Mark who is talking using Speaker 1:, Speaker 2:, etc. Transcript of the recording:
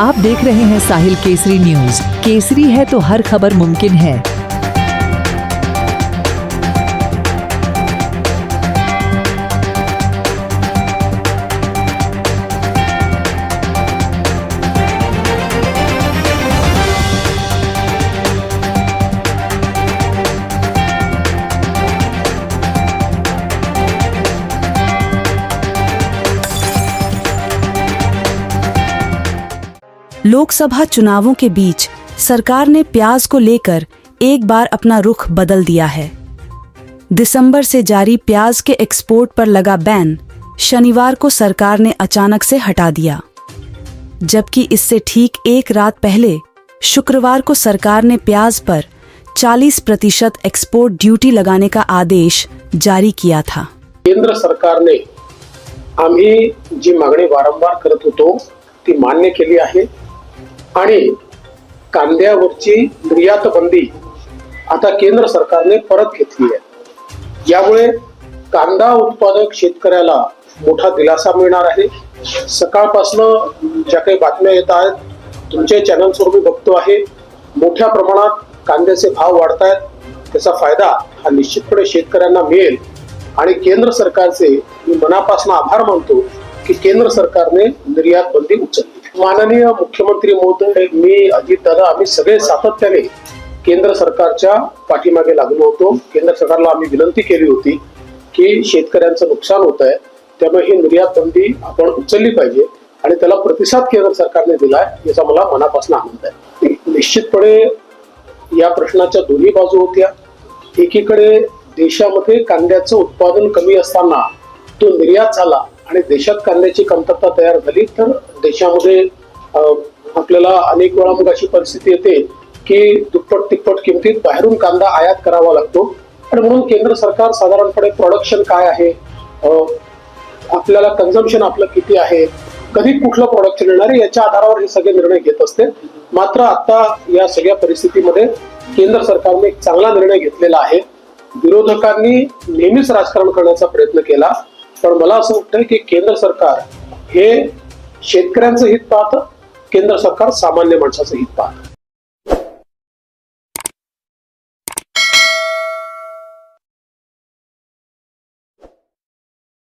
Speaker 1: आप देख रहे हैं साहिल केसरी न्यूज। केसरी है तो हर खबर मुमकिन है।
Speaker 2: लोकसभा चुनावों के बीच सरकार ने प्याज को लेकर एक बार अपना रुख बदल दिया है। दिसंबर से जारी प्याज के एक्सपोर्ट पर लगा बैन शनिवार को सरकार ने अचानक से हटा दिया, जबकि इससे ठीक एक रात पहले शुक्रवार को सरकार ने प्याज पर 40% एक्सपोर्ट ड्यूटी लगाने का आदेश जारी किया था।
Speaker 3: केंद्र सरकारने आम्ही जी मागणी वारंवार करत होतो ती मान्य केली आहे आणि कांद्यावरची निर्यात बंदी आता केंद्र सरकारने परत घेतली आहे। यामुळे कांदा उत्पादक शेतकऱ्याला मोठा दिलासा मिळणार आहे। सकाळपासून ज्या काही बातम्या येत आहेत तुमच्या चॅनल्सवर मी बघतो आहे, मोठ्या प्रमाणात कांद्याचे भाव वाढत आहेत। त्याचा फायदा हा निश्चितपणे शेतकऱ्यांना मिळेल आणि केंद्र सरकारचे मी मनापासून आभार मानतो की केंद्र सरकारने निर्यात बंदी उचलली। माननीय मुख्यमंत्री महोदय, मी अजित दादा, आम्ही सगळे सातत्याने केंद्र सरकारच्या पाठीमागे लागलो होतो। केंद्र सरकारला आम्ही विनंती केली होती की शेतकऱ्यांचं नुकसान होत आहे, त्यामुळे ही निर्यात बंदी आपण उचलली पाहिजे आणि त्याला प्रतिसाद केंद्र सरकारने दिलाय, याचा मला मनापासून आनंद आहे। निश्चितपणे या प्रश्नाच्या दोन्ही बाजू होत्या। एकीकडे देशामध्ये कांद्याचं उत्पादन कमी असताना तो निर्यात झाला आणि देशात कांद्याची कमतरता तयार झाली तर देशामध्ये आपल्याला अनेक वेळा मग अशी परिस्थिती येते की दुप्पट तिप्पट किमतीत बाहेरून कांदा आयात करावा लागतो आणि म्हणून केंद्र सरकार साधारणपणे प्रोडक्शन काय आहे, आपल्याला कन्झम्पशन आपलं किती आहे, कधी कुठलं प्रोडक्शन येणार आहे, याच्या आधारावर हे सगळे निर्णय घेत असते। मात्र आता या सगळ्या परिस्थितीमध्ये केंद्र सरकारने एक चांगला निर्णय घेतलेला आहे। विरोधकांनी नेहमीच राजकारण करण्याचा प्रयत्न केला, पण मला असं वाटतं की केंद्र सरकार हे शेतकऱ्यांचं हित पाहतं, केंद्र सरकार सामान्य माणसाचं हित पाहतं।